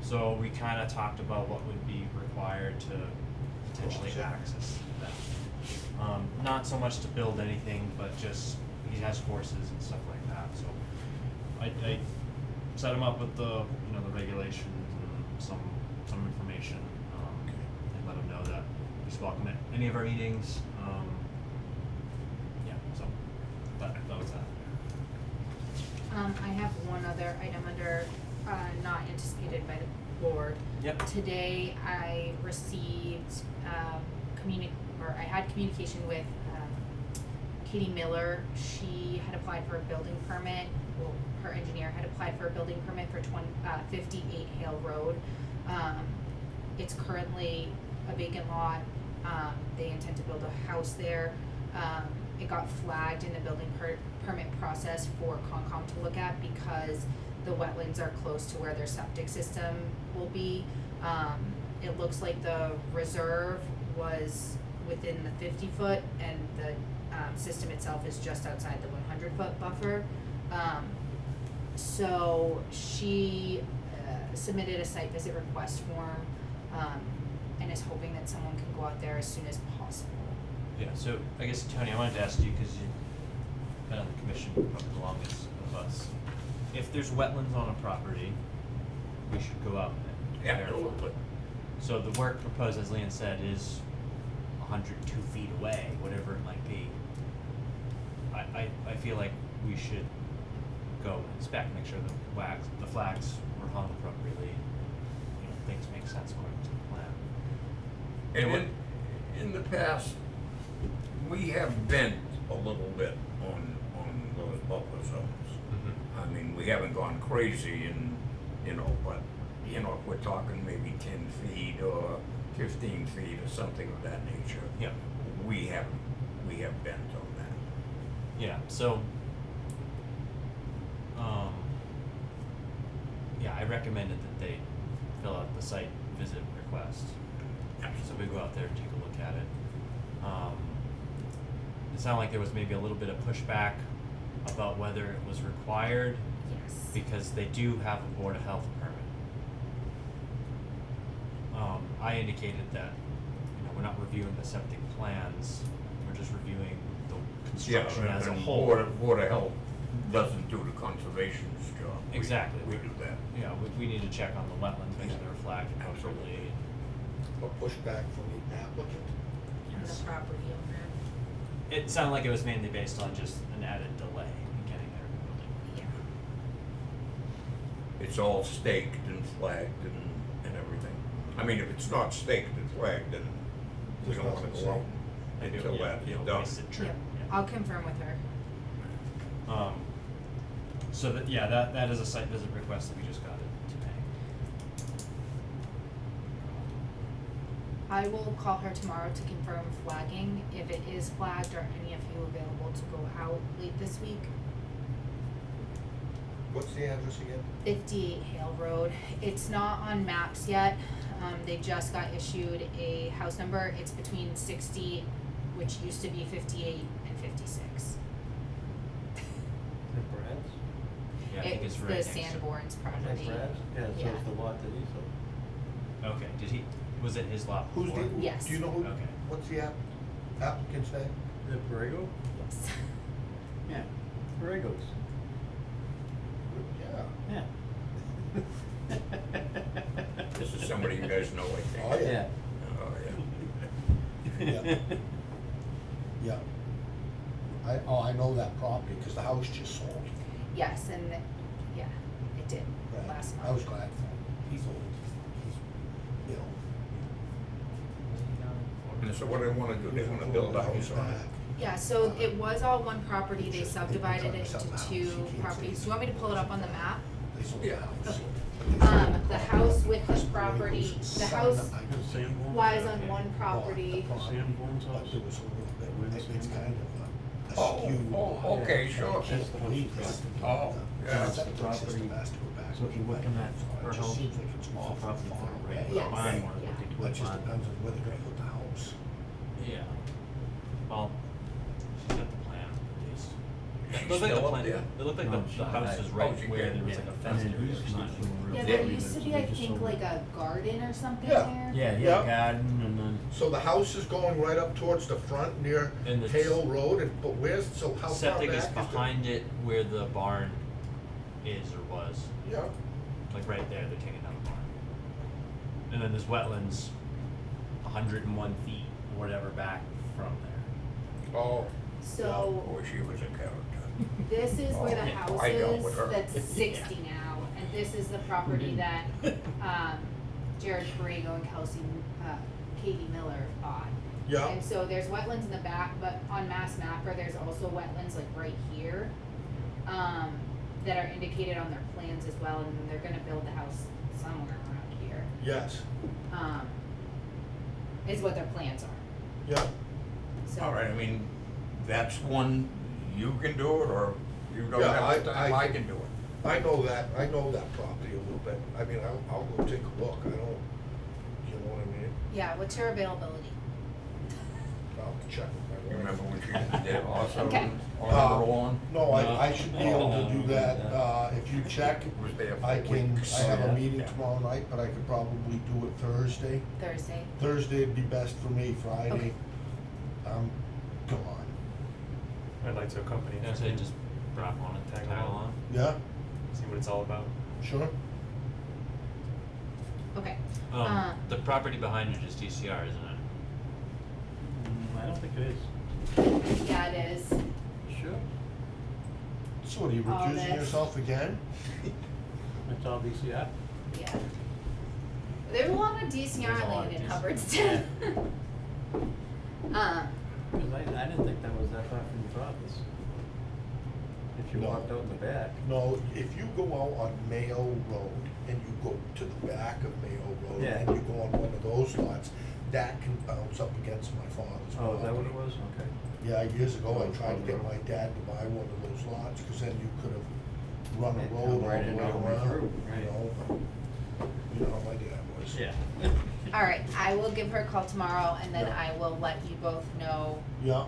so we kind of talked about what would be required to potentially access that. Not so much to build anything, but just he has horses and stuff like that. So I set him up with the the regulations and some information, and let him know that he's welcome at any of our meetings. Yeah, so that was that. I have one other item under, not anticipated by the board. Yep. Today I received, I had communication with, Katie Miller. She had applied for a building permit, well, her engineer had applied for a building permit for 58 Hale Road. It's currently a vacant lot, they intend to build a house there. It got flagged in the building permit process for Concom to look at because the wetlands are close to where their septic system will be. It looks like the reserve was within the 50-foot and the system itself is just outside the 100-foot buffer. So she submitted a site visit request form, and is hoping that someone can go out there as soon as possible. Yeah, so I guess, Tony, I wanted to ask you, because you've been on the commission probably the longest of us. If there's wetlands on a property, we should go out and verify. Absolutely. So the work proposed, as Leanne said, is 102 feet away, whatever it might be. I feel like we should go and inspect, make sure the flags were hung appropriately, things make sense according to the plan. And in the past, we have bent a little bit on those buffer zones. Mhm. I mean, we haven't gone crazy and, but, if we're talking maybe 10 feet or 15 feet or something of that nature. Yeah. We have bent on that. Yeah, so, yeah, I recommended that they fill out the site visit request. So we go out there and take a look at it. It sounded like there was maybe a little bit of pushback about whether it was required, Yes. because they do have a Board of Health permit. I indicated that, we're we're not reviewing the septic plans, we're just reviewing the Yeah, construction as a and whole. Board of Health doesn't do the conservation's job. Exactly. We do that. Yeah, we need to check on the wetlands, make sure they're flagged appropriately. A pushback from the applicant. And the property owner. It sounded like it was mainly based on just an added delay in getting their building. Yeah. It's all staked and flagged and everything. I mean, if it's not staked and flagged, then we don't wanna go out Maybe, until yeah, that you is know, done. wasted trip. Yep. Yeah. I'll confirm with her. So that, yeah, that is a site visit request that we just got today. I will call her tomorrow to confirm flagging. If it is flagged, are any of you available to go out late this week? What's the address again? 58 Hale Road. It's not on maps yet. They just got issued a house number. It's between 60, which used to be 58, and 56. Brad's? Yeah, I think it's right the next to. Sanborn's That's property. Brad's? Yeah, so Yeah. it's the lot that he sold. Okay, was it his lot Who's before? the, Yes. do you know who, Okay. what's the applicant's name? The Borrego? Yes. Yeah, Borregos. Yeah. Yeah. This is somebody you guys know, I think. Oh, yeah. Oh, yeah. Yeah. Yeah. I know that property, cause the house just sold. Yes, and yeah, it did Right. last month. I was glad for him. He's old. He's, you know. And so what do they wanna do? They wanna build a house on it? Yeah, so it was all one property. They subdivided it into two properties. Do you want me to pull it up on the map? They sold Yeah. the house. The house with the property, the house Sanborn? lies on one property. Sanborn's But house? there was a little bit, it's kind of a Oh, skewed. oh, okay, sure. That's the house. Oh, yeah. The septic system has to go back. So if you're looking at So her it just house, seems like it's awful property far for away. right Yes, mine was yeah. what they do Well, it with just mine. depends on where they're gonna put the house. Yeah. Well, she's got the plan at least. She's It looked like the still up plan, there? it looked like No, the she's house not. is right Oh, she where can't. there was like a And fence then or used to be something. doing real Yeah, estate, there used to so be, they I just think, sold like it. a garden or something Yeah. there. Yeah, he Yeah. had a garden and then. So the house is going right up towards the front near And the Hale Road, and, but where's, so how far back Septic is is the? behind it where the barn is or was, Yeah, like right there, they're taking down the barn. And then there's wetlands 101 feet or whatever back from there. Oh, So boy, she was a character. this is where the Oh, house I dealt with is, her. that's 60 now, and this is the property that, Jared Borrego and Katie Miller bought. yeah, And so there's wetlands in the back, but on Mass Mapper, there's also wetlands like right here, that are indicated on their plans as well, and they're gonna build the house somewhere around here, yes, is what their plans are, yeah. so. All right, I mean, that's one, you can do it, or you don't Yeah, have the time, I- I can do it. I know that property a little bit. I mean, I'll go take a look. I don't, you know what I mean? Yeah, what's your availability? I'll have to check with You my wife. remember when she did also Okay. on the lawn? No, I should be able to do that. If you check, Was there for I can, weeks. I have Yeah. a meeting tomorrow night, but I could probably do it Thursday. Thursday? Thursday'd be best for me, Friday, Okay. gone. I'd like to accompany. I say just drop on and tag along. Yeah, See what it's all about. sure. Okay. The property behind it is DCR, isn't it? I don't think it is. Yeah, it is. Sure. So are you All recusing this. yourself again? It's all DCI. Yeah. There's a lot of DCR There's a lot land of in DCR. Hubbardston. Because I didn't think that was that far from your office. If you No. walked out in the back. No, if you go out on Mayo Road and you go to the back of Mayo Road Yeah. and you go on one of those lots, that can bounce up against my father's Oh, is that what property. it was? Okay. Yeah, years ago, I tried to get my dad to buy one of those lots, cause then you could have run a Yeah, road all come right the in way all the way around, through, you right. know, but you know how my dad was. All right, I will give her a call tomorrow, and then Yeah. I will let you both know, Yeah,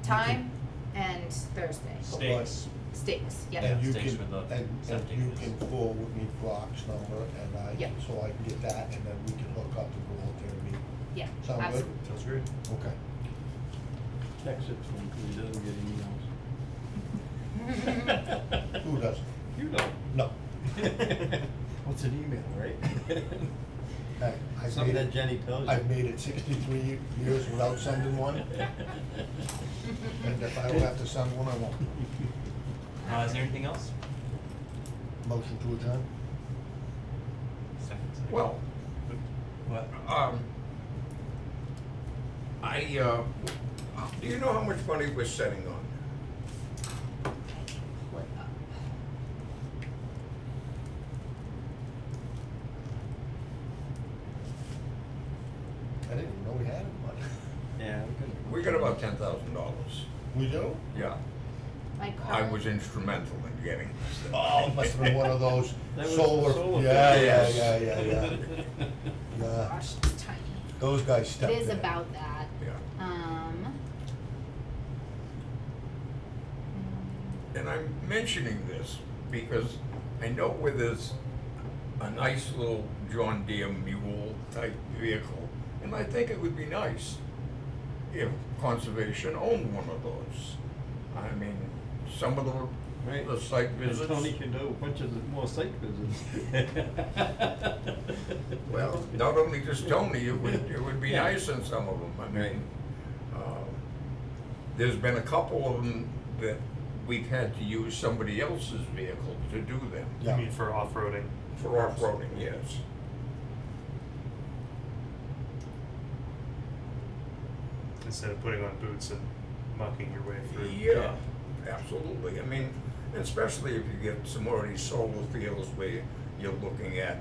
time and Thursday. Stakes. Stakes, Yeah. yep. and you stakes can, with the and septic you is- can forward me Brock's number, and Yep. so I can get that, and then we can hook up and go out there and meet. Yeah, Sound good? absolutely. Sounds great. Okay. Text it to him, 'cause he doesn't get emails. Who doesn't? You know. No. What's an email, right? Hey, I've Something made that it- Jenny tells you. I've made it 63 years without sending one, and if I will have to send one, I won't. Is there anything else? Motion to adjourn? Second. Well, What? do you know how much money we're setting on? What up? I didn't even know we had any money. Yeah, We got about $10,000. We do? Yeah, My I current. was instrumental in getting this. Oh, it must have been one of those That was solar, solar yeah, panels. yeah. Gosh, it's tiny. Those guys It stepped in. is about that. Yeah. And I'm mentioning this because I know where there's a nice little John Deere mule type vehicle, and I think it would be nice if conservation owned one of those. I mean, some of Right. the site And visits. Tony can do a bunch of more site visits. Well, not only just Tony, it would be Yeah. nice in some of them. I Right. mean, there's been a couple of them that we've had to use somebody else's vehicle to do them. Yeah. You mean for off-roading? For off-roading, yes. Instead of putting on boots and mucking your way through. Yeah, absolutely. I mean, especially if you get some of these solar fields where you're looking at,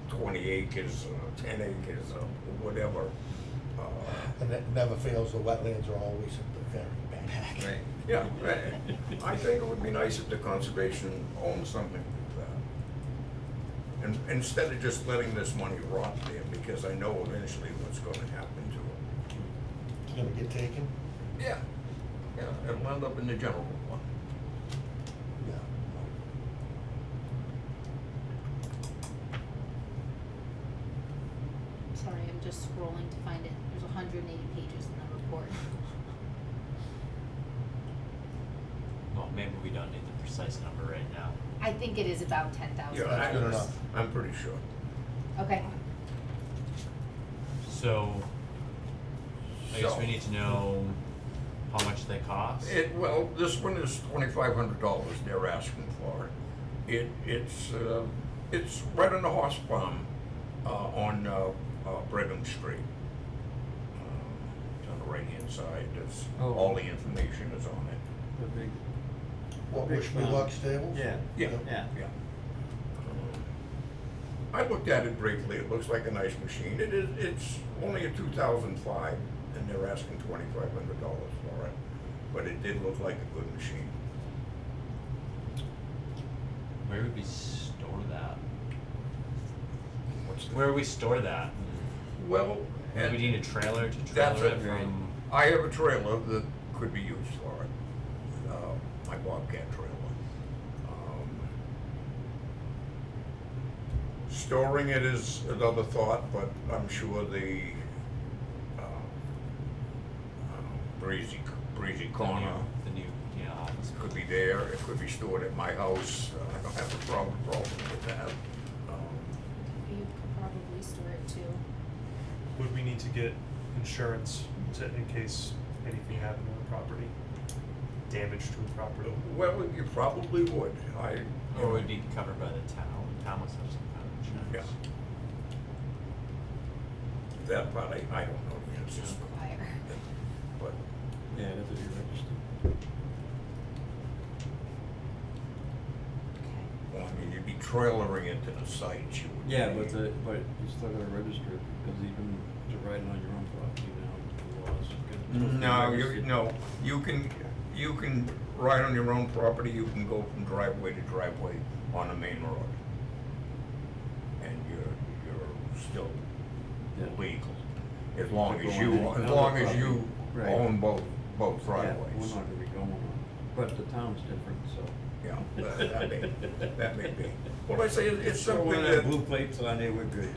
20 acres, 10 acres, or whatever. And it never fails, the wetlands are always at the very back. Right. Yeah, I think it would be nice if the conservation owned something like that. And instead of just letting this money rot there, because I know eventually what's gonna happen to it. It's gonna get taken? Yeah, it'll end up in the general fund. Yeah. Sorry, I'm just scrolling to find it. There's 180 pages in the report. Well, maybe we don't need the precise number right now. I think it is about 10,000. Yeah, That's good enough. I'm pretty sure. Okay. So, I guess So- we need to know how much they cost. Well, this one is $2,500 they're asking for. It's right on the horse farm, on Brigham Street. It's on the right-hand side, there's, Oh. all the information is on it. The big, What, Big Wishby farm. Luck Stables? yeah. Yeah, Yeah. yeah. I looked at it briefly, it looks like a nice machine. It's only a 2005, and they're asking $2,500 for it. But it did look like a good machine. Where would we store that? What's the- Where would we store that? Well, Do we need a trailer to That's trailer it it. from? I have a trailer that could be used for it, my Bobcat trailer. Storing it is another thought, but I'm sure the breezy corner The new, yeah, office. could be there, it could be stored at my house, I don't have a problem with that. You could probably store it too. Would we need to get insurance in case anything happened to the property? Damage to a property? Well, you probably would, Or would it be covered by the town? Town must have some kind of insurance. Yeah. That part, I don't know the answers, Require. but Yeah, it has to be registered. Okay. well, I mean, you'd be trailering it to the site, you would. Yeah, but you still gotta register it, because even to ride it on your own property now, the laws. No, you can ride on your own property, you can go from driveway to driveway on a main road. And you're still Yeah. legal, as long But as go you, on any as other long as property. you Right. own both Yeah, we're driveways. not gonna be going on But the town's different, so. Yeah, that may be. Well, I say it's So something when that. that blue plates on there, we're good.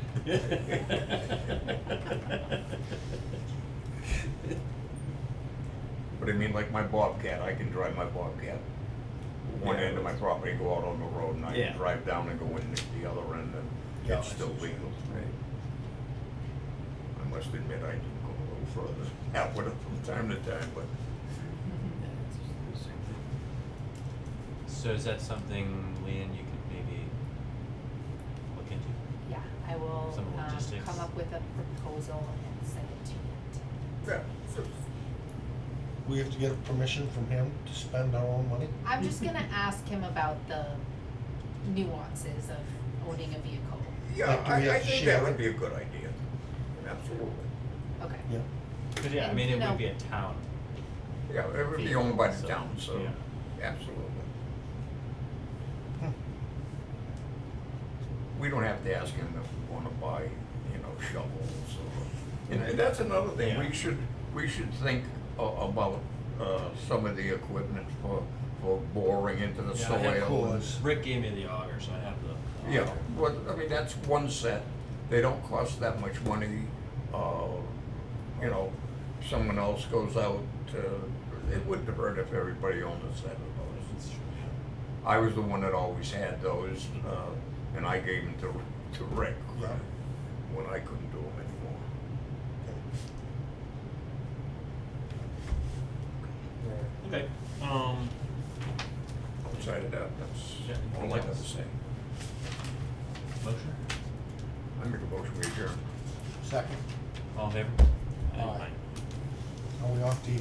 But I mean, like my Bobcat, I can drive my Bobcat one Yeah, end of my that's- property, go out on the road, and I Yeah. can drive down and go in the other end, and Yeah, it's still legal. Right. I must admit, I do go a little further than that with it from time to time, but So is that something, Leanne, you could maybe look into? Yeah, I will, Some logistics. come up with a proposal and send it to you. yeah. We have to get permission from him to spend our own money? I'm just gonna ask him about the nuances of owning a vehicle. Yeah, Like, do we have I to think share that would it? be a good idea. Absolutely. Okay. Yeah. Cause yeah, I And, mean, you it know- would be a town. Yeah, it would be Vehicle, owned by the so, town, so, yeah. absolutely. Hmm. We don't have to ask him if we wanna buy, shovels or, and that's another thing, Yeah. we should think about, some of the equipment for boring into the Yeah, I have soil. cores. Rick gave me the auger, so I have the Yeah, auger. well, I mean, that's one set, they don't cost that much money, someone else goes out, it wouldn't have hurt if everybody owned a set of those. That's true. I was the one that always had those, and I gave them to Rick, Yeah. when I couldn't do them anymore. Okay, Outside of that, that's Yeah, all I anything have to else? say. motion, I make a motion, we adjourn. Second? all in favor? Aye. Are we off TV?